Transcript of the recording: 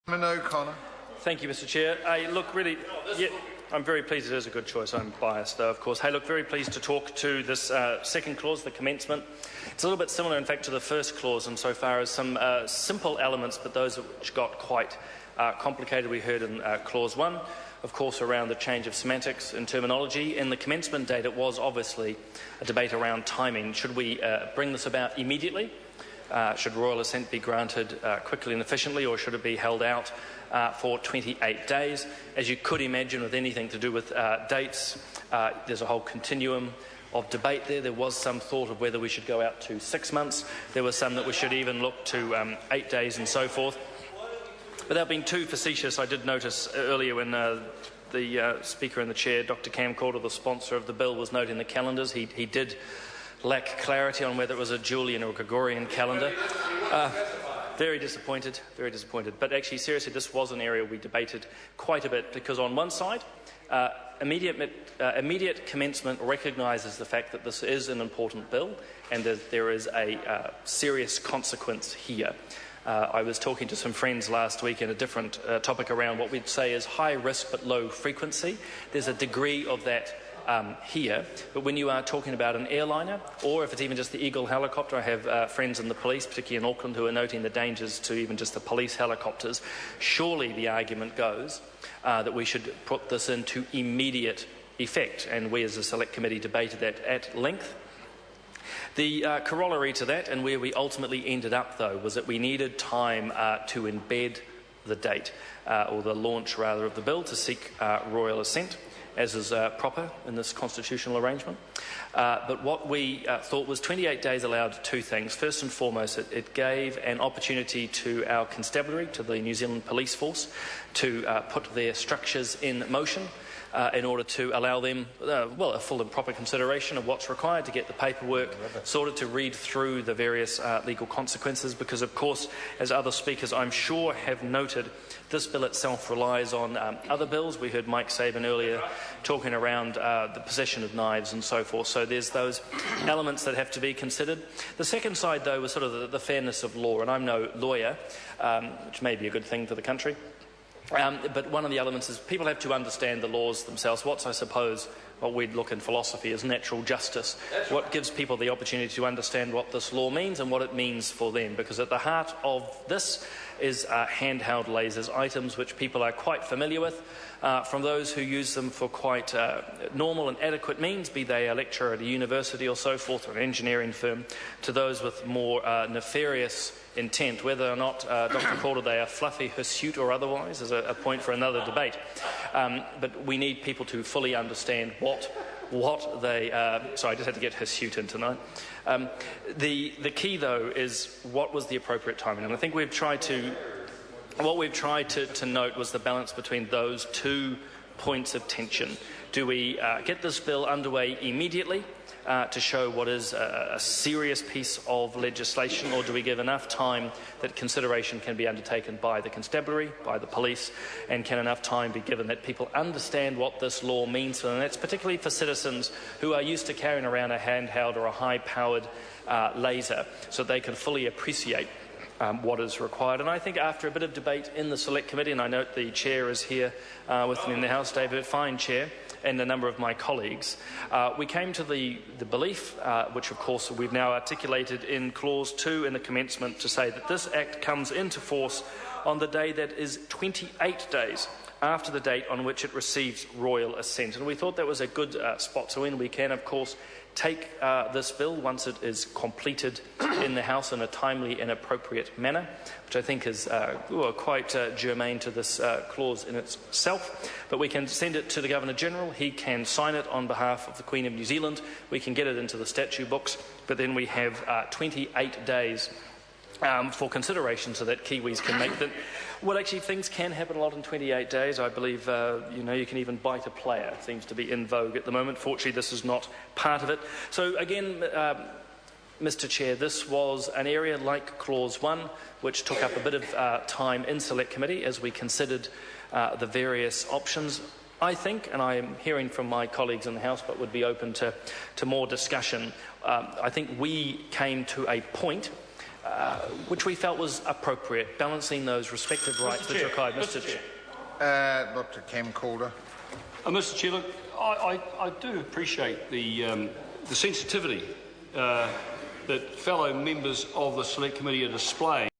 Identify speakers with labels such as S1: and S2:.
S1: O'Connor.
S2: Thank you, Mr. Chair. Look, really, yeah, I'm very pleased it is a good choice. I'm biased, though, of course. Hey, look, very pleased to talk to this second clause, the commencement. It's a little bit similar, in fact, to the first clause insofar as some simple elements, but those which got quite complicated we heard in clause 1, of course, around the change of semantics and terminology. In the commencement date, it was obviously a debate around timing. Should we bring this about immediately? Should royal assent be granted quickly and efficiently, or should it be held out for 28 days? As you could imagine with anything to do with dates, there's a whole continuum of debate there. There was some thought of whether we should go out to 6 months. There was some that we should even look to 8 days and so forth. Without being too facetious, I did notice earlier when the Speaker and the Chair, Dr Camcorder, the sponsor of the bill, was noting the calendars. He did lack clarity on whether it was a Julian or Gregorian calendar. Very disappointed, very disappointed. But actually, seriously, this was an area we debated quite a bit, because on one side, immediate commencement recognises the fact that this is an important bill and that there is a serious consequence here. I was talking to some friends last week in a different topic around what we'd say is high risk but low frequency. There's a degree of that here, but when you are talking about an airliner, or if it's even just the Eagle helicopter, I have friends in the police, particularly in Auckland, who are noting the dangers to even just the police helicopters. Surely the argument goes that we should put this into immediate effect, and we as a select committee debated that at length. The corollary to that, and where we ultimately ended up, though, was that we needed time to embed the date, or the launch, rather, of the bill to seek royal assent, as is proper in this constitutional arrangement. But what we thought was 28 days allowed two things. First and foremost, it gave an opportunity to our constabulary, to the New Zealand Police Force, to put their structures in motion in order to allow them, a full and proper consideration of what's required to get the paperwork sorted, to read through the various legal consequences, because, of course, as other speakers I'm sure have noted, this bill itself relies on other bills. We heard Mike Sabin earlier talking around the possession of knives and so forth. So there's those elements that have to be considered. The second side, though, was sort of the fairness of law. And I'm no lawyer, which may be a good thing for the country. But one of the elements is people have to understand the laws themselves. What's, I suppose, what we'd look in philosophy as natural justice. What gives people the opportunity to understand what this law means and what it means for them. Because at the heart of this is handheld lasers, items which people are quite familiar with, from those who use them for quite normal and adequate means, be they a lecturer at a university or so forth, or an engineering firm, to those with more nefarious intent. Whether or not, Dr Calder, they are fluffy, hirsute or otherwise is a point for another debate. But we need people to fully understand what they... sorry, I just had to get hirsute in tonight. The key, though, is what was the appropriate timing. And I think what we've tried to note was the balance between those 2 points of tension. Do we get this bill underway immediately to show what is a serious piece of legislation, or do we give enough time that consideration can be undertaken by the constabulary, by the police, and can enough time be given that people understand what this law means for them? And that's particularly for citizens who are used to carrying around a handheld or a high-powered laser, so they can fully appreciate what is required. And I think after a bit of debate in the Select Committee, and I note the Chair is here with me in the House, David, fine Chair, and a number of my colleagues, we came to the belief, which of course we've now articulated in Clause 2 in the commencement, to say that this Act comes into force on the day that is 28 days after the date on which it receives royal assent. And we thought that was a good spot to end. We can, of course, take this bill once it is completed in the House in a timely and appropriate manner, which I think is quite germane to this clause in itself. But we can send it to the Governor-General. He can sign it on behalf of the Queen of New Zealand. We can get it into the statute books, but then we have 28 days for consideration, so that Kiwis can make them. Well, actually, things can happen a lot in 28 days. I believe, you can even bite a player. It seems to be in vogue at the moment. Fortunately, this is not part of it. So, again, Mr Chair, this was an area like Clause 1, which took up a bit of time in Select Committee as we considered the various options. I think, and I am hearing from my colleagues in the House, but would be open to more discussion, I think we came to a point which we felt was appropriate, balancing those respective rights which required.
S1: Mr. Chair.
S3: Dr. Cam Calder.
S1: Mr. Chair, look, I do appreciate the sensitivity that fellow members of the Select Committee are displaying.